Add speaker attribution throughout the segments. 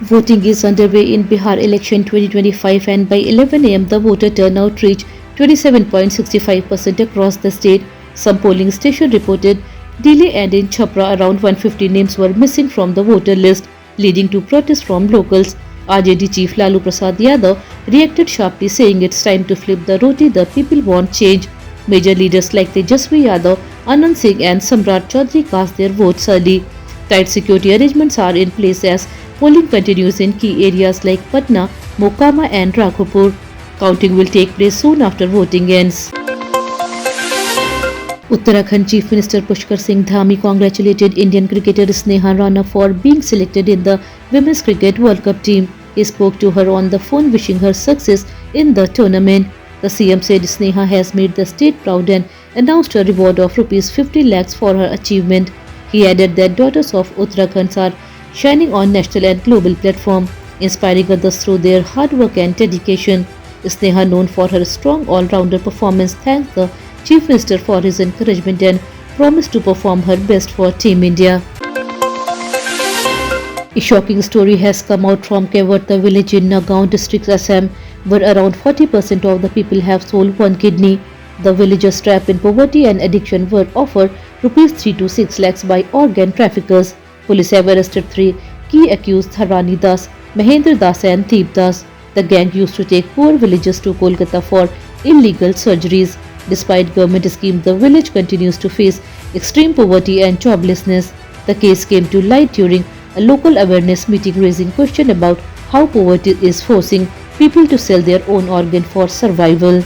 Speaker 1: Voting is underway in Bihar election 2025 and by 11 am the voter turnout reached 27.65% across the state. Some polling stations reported delay and in Chhapra around 150 names were missing from the voter list, leading to protests from locals. RJD chief Lalu Prasad Yadav reacted sharply saying it's time to flip the roti, the people want change. Major leaders like Tejasvi Yadav, Anand Singh and Samrat Chaudhary cast their votes early. Tight security arrangements are in place as polling continues in key areas like Patna, Mokama and Raghupur. Counting will take place soon after voting ends. Uttarakhand Chief Minister Pushkar Singh Dhami congratulated Indian cricketer Sneha Rana for being selected in the Women's Cricket World Cup team. He spoke to her on the phone wishing her success in the tournament. The CM said Sneha has made the state proud and announced a reward of Rs 50 lakhs for her achievement. He added that daughters of Uttarakhand are shining on national and global platform, inspiring others through their hard work and dedication. Sneha, known for her strong all-rounder performance, thanked the Chief Minister for his encouragement and promised to perform her best for Team India. A shocking story has come out from Kevarta village in Nagaon district, Assam, where around 40% of the people have sold one kidney. The villagers trapped in poverty and addiction were offered Rs 3 to 6 lakhs by organ traffickers. Police have arrested 3 key accused: Tharani Das, Mahendra Das and Deep Das. The gang used to take poor villagers to Kolkata for illegal surgeries. Despite government schemes, the village continues to face extreme poverty and joblessness. The case came to light during a local awareness meeting, raising question about how poverty is forcing people to sell their own organ for survival.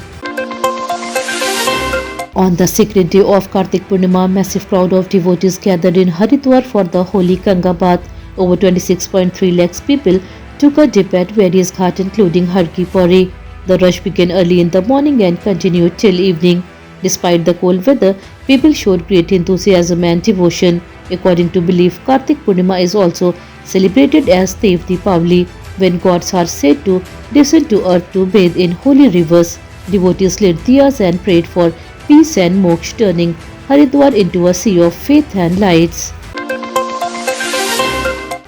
Speaker 1: On the sacred day of Kartik Purnima, a massive crowd of devotees gathered in Haridwar for the holy Ganga bath. Over 26.3 lakhs people took a dip at various ghats including Har Ki Pauri. The rush began early in the morning and continued till evening. Despite the cold weather, people showed great enthusiasm and devotion. According to belief, Kartik Purnima is also celebrated as Dev Deepavali, when gods are said to descend to earth to bathe in holy rivers. Devotees lit diyas and prayed for peace and moksha, turning Haridwar into a sea of faith and lights.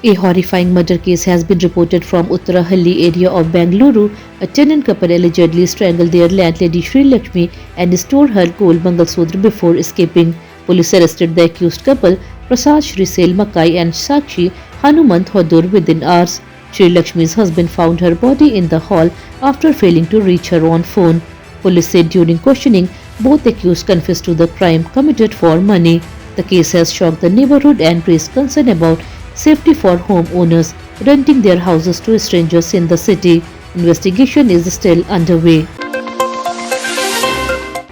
Speaker 1: A horrifying murder case has been reported from Uttarahalli area of Bengaluru. A tenant couple allegedly strangled their landlady Sri Lakshmi and stole her gold Mangalsutra before escaping. Police arrested the accused couple, Prasad Shrisel Makai and Sakshi Hanumant Hodur, within hours. Sri Lakshmi's husband found her body in the hall after failing to reach her on phone. Police said during questioning, both accused confessed to the crime committed for money. The case has shocked the neighborhood and raised concern about safety for homeowners renting their houses to strangers in the city. Investigation is still underway.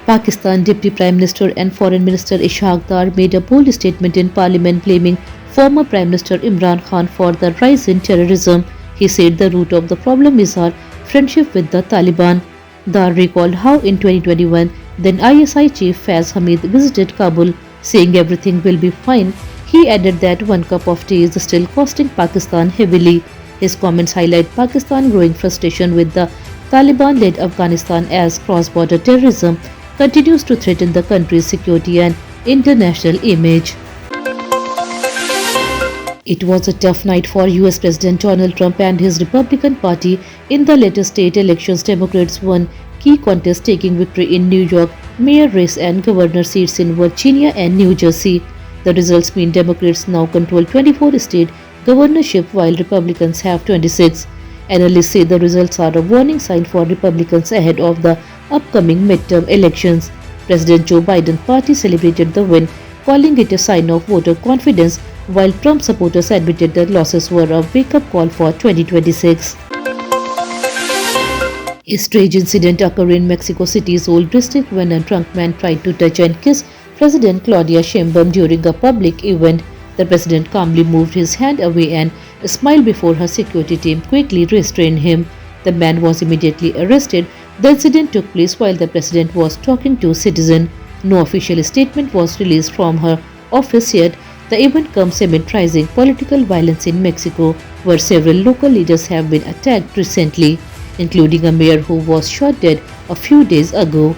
Speaker 1: Pakistan Deputy Prime Minister and Foreign Minister Ishaq Dar made a bold statement in Parliament blaming former Prime Minister Imran Khan for the rise in terrorism. He said the root of the problem is our friendship with the Taliban. Dar recalled how in 2021 then ISI chief Faiz Hamid visited Kabul, saying everything will be fine. He added that 1 cup of tea is still costing Pakistan heavily. His comments highlight Pakistan's growing frustration with the Taliban-led Afghanistan as cross-border terrorism continues to threaten the country's security and international image. It was a tough night for US President Donald Trump and his Republican Party. In the latest state elections, Democrats won key contests, taking victory in New York mayor race and governor seats in Virginia and New Jersey. The results mean Democrats now control 24 state governorship while Republicans have 26. Analysts say the results are a warning sign for Republicans ahead of the upcoming midterm elections. President Joe Biden's party celebrated the win, calling it a sign of voter confidence, while Trump supporters admitted the losses were a wake-up call for 2026. A strange incident occurred in Mexico City's Old District when a drunk man tried to touch and kiss President Claudia Sheinbaum during a public event. The president calmly moved his hand away and smiled before her security team quickly restrained him. The man was immediately arrested. The incident took place while the president was talking to citizens. No official statement was released from her office yet. The event comes amid rising political violence in Mexico, where several local leaders have been attacked recently, including a mayor who was shot dead a few days ago.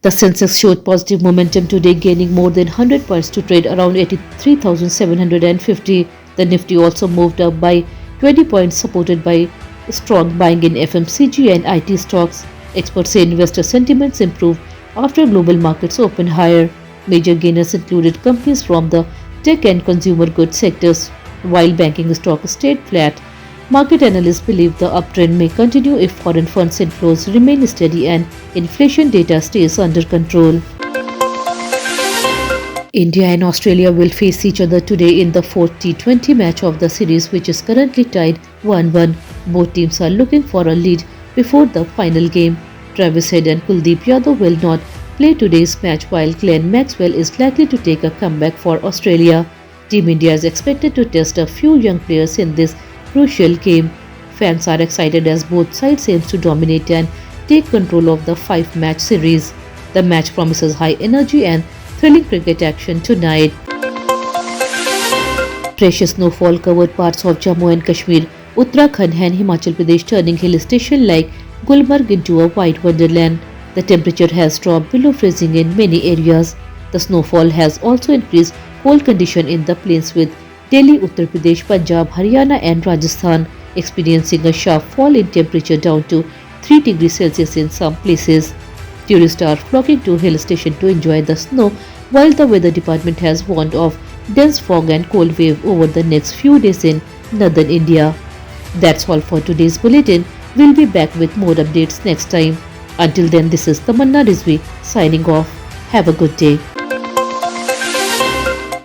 Speaker 1: The Sensex showed positive momentum today, gaining more than 100 points to trade around 83,750. The Nifty also moved up by 20 points, supported by strong buying in FMCG and IT stocks. Experts say investor sentiments improved after global markets opened higher. Major gainers included companies from the tech and consumer goods sectors, while banking stocks stayed flat. Market analysts believe the uptrend may continue if foreign funds inflows remain steady and inflation data stays under control. India and Australia will face each other today in the fourth T20 match of the series, which is currently tied 1-1. Both teams are looking for a lead before the final game. Travis Head and Kuldeep Yadav will not play today's match, while Glenn Maxwell is likely to take a comeback for Australia. Team India is expected to test a few young players in this crucial game. Fans are excited as both sides aim to dominate and take control of the five-match series. The match promises high energy and thrilling cricket action tonight. Fresh snowfall covered parts of Jammu and Kashmir, Uttarakhand and Himachal Pradesh, turning hill station like Gulmarg into a white wonderland. The temperature has dropped below freezing in many areas. The snowfall has also increased cold condition in the plains, with Delhi, Uttar Pradesh, Punjab, Haryana and Rajasthan experiencing a sharp fall in temperature down to 3 degrees Celsius in some places. Tourists are flocking to hill station to enjoy the snow, while the weather department has warned of dense fog and cold wave over the next few days in northern India. That's all for today's bulletin. We'll be back with more updates next time. Until then, this is Tamanna Rizvi signing off. Have a good day.